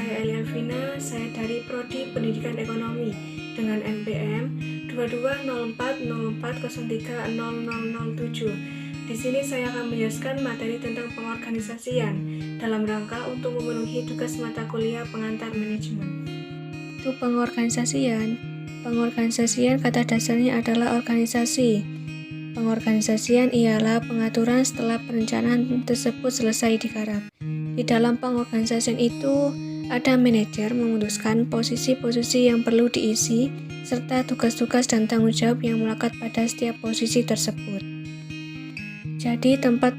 saya Elia Vina, saya dari Prodi Pendidikan Ekonomi dengan NPM 220404030007. Di sini saya akan menjelaskan materi tentang pengorganisasian dalam rangka untuk memenuhi tugas mata kuliah pengantar manajemen. Itu pengorganisasian kata dasarnya adalah organisasi. Pengorganisasian ialah pengaturan setelah perencanaan tersebut selesai digarap. Di dalam pengorganisasian itu, ada manajer memutuskan posisi-posisi yang perlu diisi, serta tugas-tugas dan tanggung jawab yang melekat pada setiap posisi tersebut. Jadi tempat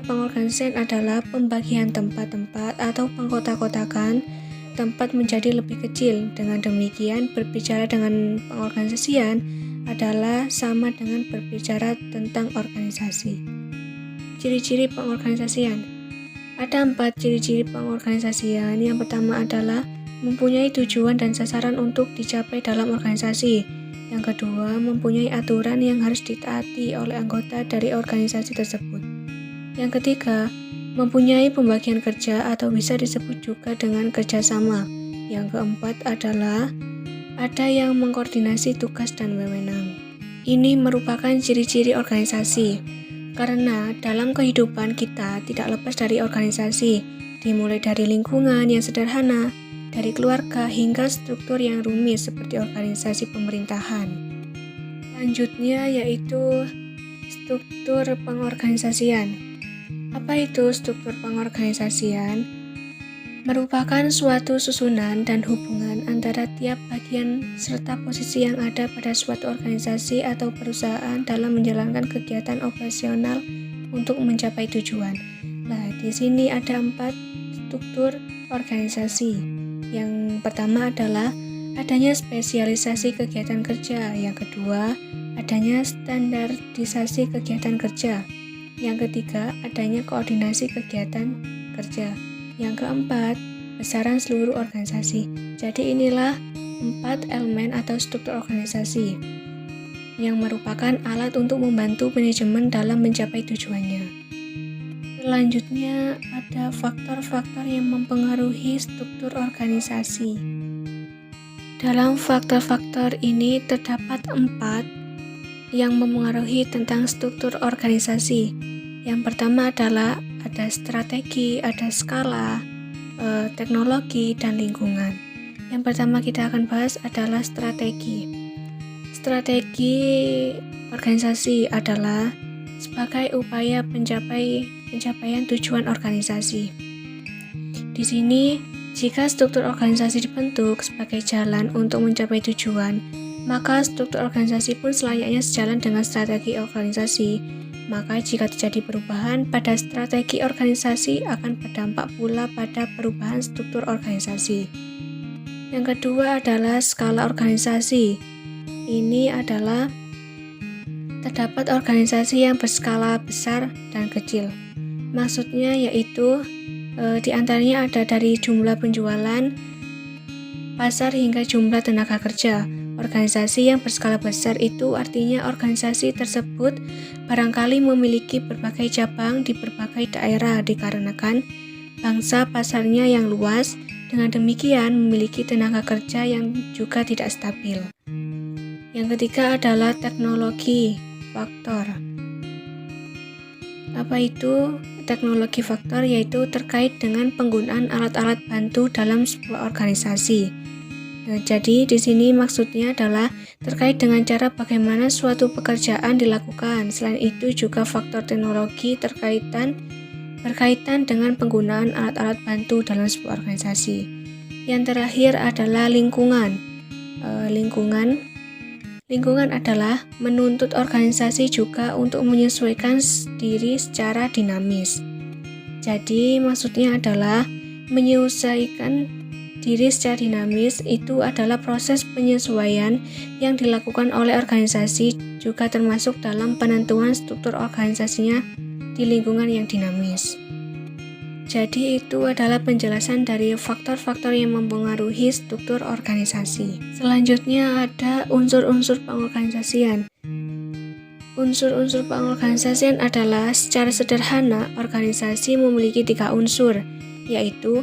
pengorganisasian adalah pembagian tempat-tempat atau pengkotak-kotakan tempat menjadi lebih kecil. Dengan demikian, berbicara dengan pengorganisasian adalah sama dengan berbicara tentang organisasi. Ciri-ciri pengorganisasian. Ada 4 ciri-ciri pengorganisasian. Yang pertama adalah mempunyai tujuan dan sasaran untuk dicapai dalam organisasi. Yang kedua, mempunyai aturan yang harus ditaati oleh anggota dari organisasi tersebut. Yang ketiga, mempunyai pembagian kerja atau bisa disebut juga dengan kerjasama. Yang keempat adalah ada yang mengkoordinasi tugas dan wewenang. Ini merupakan ciri-ciri organisasi, karena dalam kehidupan kita tidak lepas dari organisasi, dimulai dari lingkungan yang sederhana, dari keluarga hingga struktur yang rumit seperti organisasi pemerintahan. Selanjutnya yaitu struktur pengorganisasian. Apa itu struktur pengorganisasian? Merupakan suatu susunan dan hubungan antara tiap bagian serta posisi yang ada pada suatu organisasi atau perusahaan dalam menjalankan kegiatan operasional untuk mencapai tujuan. Nah, di sini ada 4 struktur organisasi. Yang pertama adalah adanya spesialisasi kegiatan kerja. Yang kedua, adanya standarisasi kegiatan kerja. Yang ketiga, adanya koordinasi kegiatan kerja. Yang keempat, besaran seluruh organisasi. Jadi inilah 4 elemen atau struktur organisasi yang merupakan alat untuk membantu manajemen dalam mencapai tujuannya. Selanjutnya ada faktor-faktor yang mempengaruhi struktur organisasi. Dalam faktor-faktor ini terdapat 4 yang mempengaruhi tentang struktur organisasi. Yang pertama adalah ada strategi, ada skala, teknologi, dan lingkungan. Yang pertama kita akan bahas adalah strategi. Strategi organisasi adalah sebagai upaya pencapaian tujuan organisasi. Di sini, jika struktur organisasi dibentuk sebagai jalan untuk mencapai tujuan, maka struktur organisasi pun selayaknya sejalan dengan strategi organisasi. Maka jika terjadi perubahan pada strategi organisasi akan berdampak pula pada perubahan struktur organisasi. Yang kedua adalah skala organisasi. Ini adalah terdapat organisasi yang berskala besar dan kecil. Maksudnya yaitu di antaranya ada dari jumlah penjualan, pasar hingga jumlah tenaga kerja. Organisasi yang berskala besar itu artinya organisasi tersebut barangkali memiliki berbagai cabang di berbagai daerah dikarenakan bangsa pasarnya yang luas, dengan demikian memiliki tenaga kerja yang juga tidak stabil. Yang ketiga adalah teknologi faktor. Apa itu teknologi faktor? Yaitu terkait dengan penggunaan alat-alat bantu dalam sebuah organisasi. Nah, jadi di sini maksudnya adalah terkait dengan cara bagaimana suatu pekerjaan dilakukan. Selain itu juga faktor teknologi berkaitan dengan penggunaan alat-alat bantu dalam sebuah organisasi. Yang terakhir adalah lingkungan. Lingkungan adalah menuntut organisasi juga untuk menyesuaikan diri secara dinamis. Jadi maksudnya adalah menyesuaikan diri secara dinamis itu adalah proses penyesuaian yang dilakukan oleh organisasi, juga termasuk dalam penentuan struktur organisasinya di lingkungan yang dinamis. Jadi itu adalah penjelasan dari faktor-faktor yang mempengaruhi struktur organisasi. Selanjutnya ada unsur-unsur pengorganisasian. Unsur-unsur pengorganisasian adalah secara sederhana organisasi memiliki 3 unsur, yaitu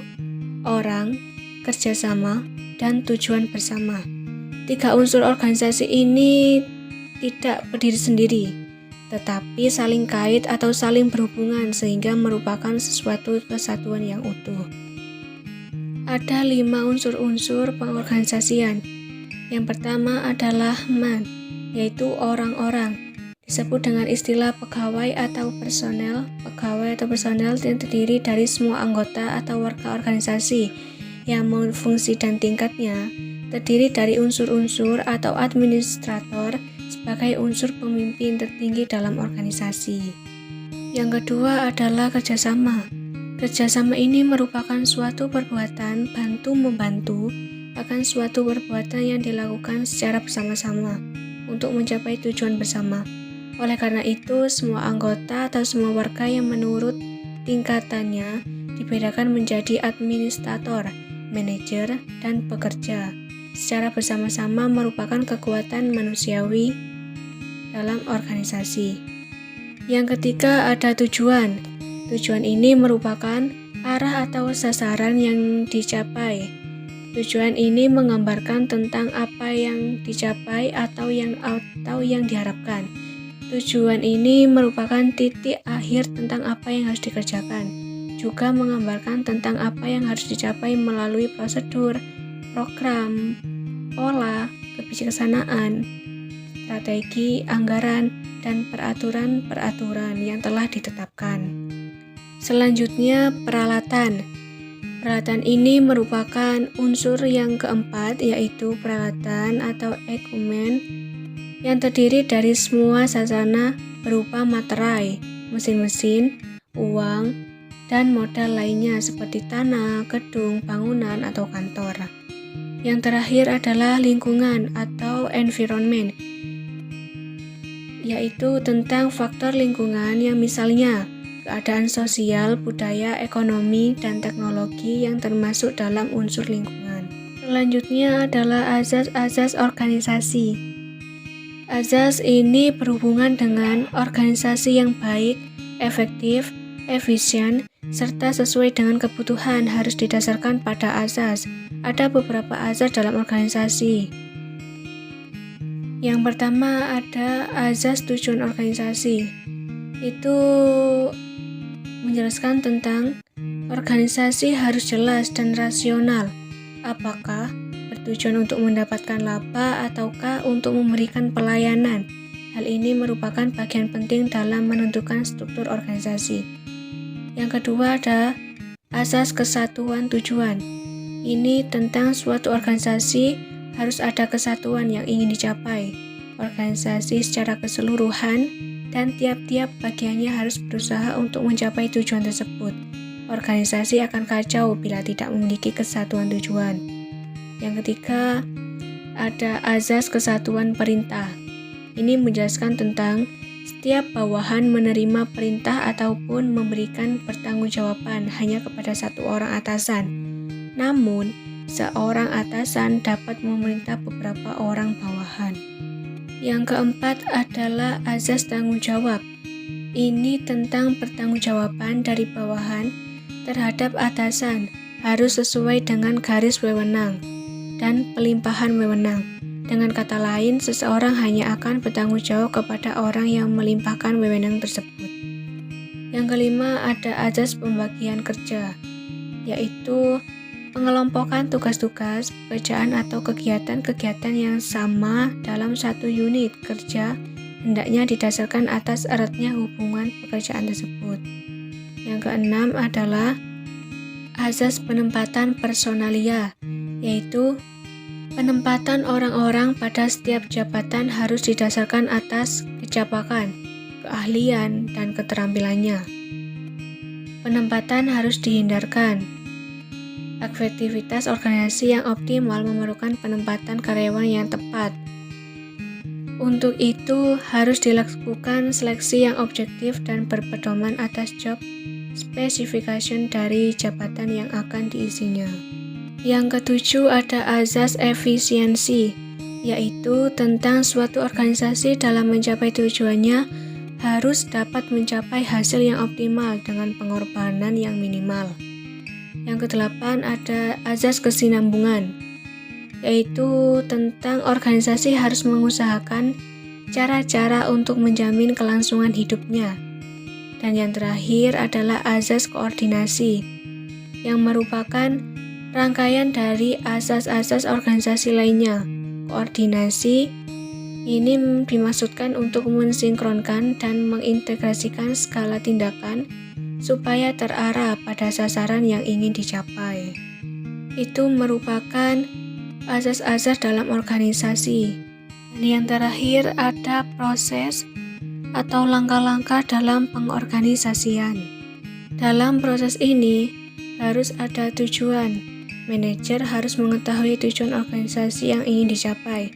orang, kerjasama, dan tujuan bersama. 3 unsur organisasi ini tidak berdiri sendiri, tetapi saling kait atau saling berhubungan sehingga merupakan sesuatu kesatuan yang utuh. Ada 5 unsur-unsur pengorganisasian. Yang pertama adalah man, yaitu orang-orang. Disebut dengan istilah pegawai atau personel. Pegawai atau personel yang terdiri dari semua anggota atau warga organisasi yang fungsi dan tingkatnya terdiri dari unsur-unsur atau administrator sebagai unsur pemimpin tertinggi dalam organisasi. Yang kedua adalah kerjasama. Kerjasama ini merupakan suatu perbuatan bantu-membantu, akan suatu perbuatan yang dilakukan secara bersama-sama untuk mencapai tujuan bersama. Oleh karena itu, semua anggota atau semua warga yang menurut tingkatannya dibedakan menjadi administrator, manajer, dan pekerja. Secara bersama-sama merupakan kekuatan manusiawi dalam organisasi. Yang ketiga ada tujuan. Tujuan ini merupakan arah atau sasaran yang dicapai. Tujuan ini menggambarkan tentang apa yang dicapai atau yang diharapkan. Tujuan ini merupakan titik akhir tentang apa yang harus dikerjakan. Juga menggambarkan tentang apa yang harus dicapai melalui prosedur, program, pola, kebijaksanaan, strategi, anggaran, dan peraturan-peraturan yang telah ditetapkan. Selanjutnya, peralatan. Peralatan ini merupakan unsur yang keempat, yaitu peralatan atau equipment yang terdiri dari semua sarana berupa materai, mesin-mesin, uang, dan modal lainnya seperti tanah, gedung, bangunan, atau kantor. Yang terakhir adalah lingkungan atau environment, yaitu tentang faktor lingkungan yang misalnya keadaan sosial, budaya, ekonomi, dan teknologi yang termasuk dalam unsur lingkungan. Selanjutnya adalah azas-azas organisasi. Azas ini berhubungan dengan organisasi yang baik, efektif, efisien, serta sesuai dengan kebutuhan harus didasarkan pada azas. Ada beberapa azas dalam organisasi. Yang pertama ada azas tujuan organisasi. Itu menjelaskan tentang organisasi harus jelas dan rasional. Apakah bertujuan untuk mendapatkan laba ataukah untuk memberikan pelayanan? Hal ini merupakan bagian penting dalam menentukan struktur organisasi. Yang kedua ada asas kesatuan tujuan. Ini tentang suatu organisasi harus ada kesatuan yang ingin dicapai. Organisasi secara keseluruhan dan tiap-tiap bagiannya harus berusaha untuk mencapai tujuan tersebut. Organisasi akan kacau bila tidak memiliki kesatuan tujuan. Yang ketiga, ada azas kesatuan perintah. Ini menjelaskan tentang setiap bawahan menerima perintah ataupun memberikan pertanggungjawaban hanya kepada satu orang atasan. Namun, seorang atasan dapat memerintah beberapa orang bawahan. Yang keempat adalah azas tanggung jawab. Ini tentang pertanggungjawaban dari bawahan terhadap atasan harus sesuai dengan garis wewenang dan pelimpahan wewenang. Dengan kata lain, seseorang hanya akan bertanggung jawab kepada orang yang melimpahkan wewenang tersebut. Yang kelima ada azas pembagian kerja, yaitu pengelompokan tugas-tugas, pekerjaan atau kegiatan-kegiatan yang sama dalam satu unit kerja hendaknya didasarkan atas eratnya hubungan pekerjaan tersebut. Yang keenam adalah azas penempatan personalia, yaitu penempatan orang-orang pada setiap jabatan harus didasarkan atas kecapakan, keahlian, dan keterampilannya. Penempatan harus dihindarkan. Aktivitas organisasi yang optimal memerlukan penempatan karyawan yang tepat. Untuk itu, harus dilakukan seleksi yang objektif dan berpedoman atas job specification dari jabatan yang akan diisinya. Yang ketujuh ada azas efisiensi, yaitu tentang suatu organisasi dalam mencapai tujuannya harus dapat mencapai hasil yang optimal dengan pengorbanan yang minimal. Yang kedelapan ada azas kesinambungan, yaitu tentang organisasi harus mengusahakan cara-cara untuk menjamin kelangsungan hidupnya. Dan yang terakhir adalah azas koordinasi, yang merupakan rangkaian dari asas-asas organisasi lainnya. Koordinasi ini dimaksudkan untuk mensinkronkan dan mengintegrasikan skala tindakan supaya terarah pada sasaran yang ingin dicapai. Itu merupakan asas-asas dalam organisasi. Dan yang terakhir ada proses atau langkah-langkah dalam pengorganisasian. Dalam proses ini harus ada tujuan. Manajer harus mengetahui tujuan organisasi yang ingin dicapai,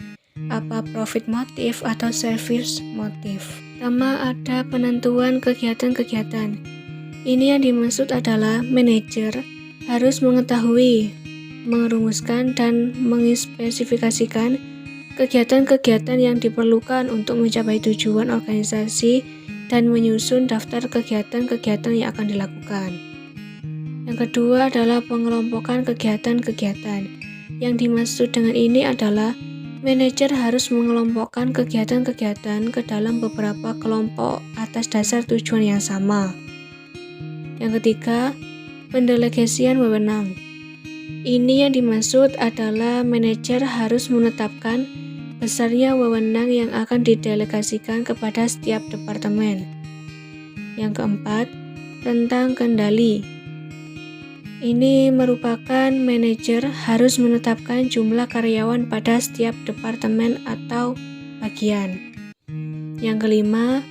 apa profit motif atau service motif. Pertama ada penentuan kegiatan-kegiatan. Ini yang dimaksud adalah manajer harus mengetahui, merumuskan dan menspesifikasikan kegiatan-kegiatan yang diperlukan untuk mencapai tujuan organisasi dan menyusun daftar kegiatan-kegiatan yang akan dilakukan. Yang kedua adalah pengelompokan kegiatan-kegiatan. Yang dimaksud dengan ini adalah manajer harus mengelompokkan kegiatan-kegiatan ke dalam beberapa kelompok atas dasar tujuan yang sama. Yang ketiga, pendelegasian wewenang. Ini yang dimaksud adalah manajer harus menetapkan besarnya wewenang yang akan didelegasikan kepada setiap departemen. Yang keempat, tentang kendali. Ini merupakan manajer harus menetapkan jumlah karyawan pada setiap departemen atau bagian. Yang kelima,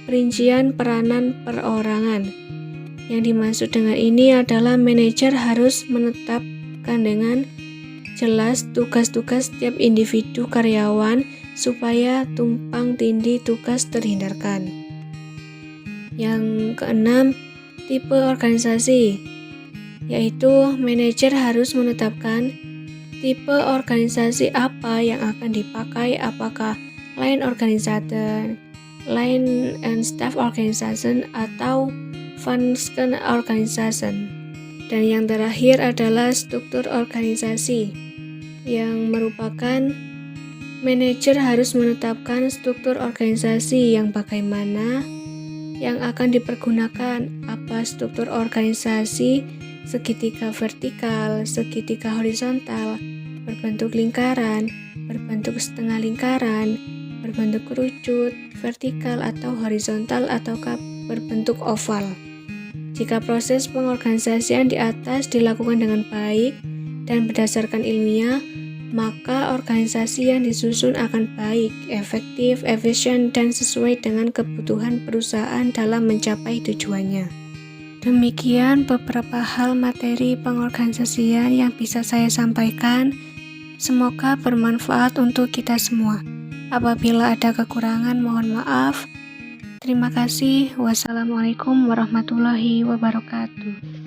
perincian peranan perorangan. Yang dimaksud dengan ini adalah manajer harus menetapkan dengan jelas tugas-tugas setiap individu karyawan supaya tumpang tindih tugas terhindarkan. Yang keenam, tipe organisasi, yaitu manajer harus menetapkan tipe organisasi apa yang akan dipakai, apakah line organization, line and staff organization, atau function organization. Dan yang terakhir adalah struktur organisasi, yang merupakan manajer harus menetapkan struktur organisasi yang bagaimana yang akan dipergunakan, apa struktur organisasi segitiga vertikal, segitiga horizontal, berbentuk lingkaran, berbentuk setengah lingkaran, berbentuk kerucut, vertikal atau horizontal, ataukah berbentuk oval. Jika proses pengorganisasian di atas dilakukan dengan baik dan berdasarkan ilmiah, maka organisasi yang disusun akan baik, efektif, efisien, dan sesuai dengan kebutuhan perusahaan dalam mencapai tujuannya. Demikian beberapa hal materi pengorganisasian yang bisa saya sampaikan. Semoga bermanfaat untuk kita semua. Apabila ada kekurangan, mohon maaf. Terima kasih. Wassalamualaikum warahmatullahi wabarakatuh.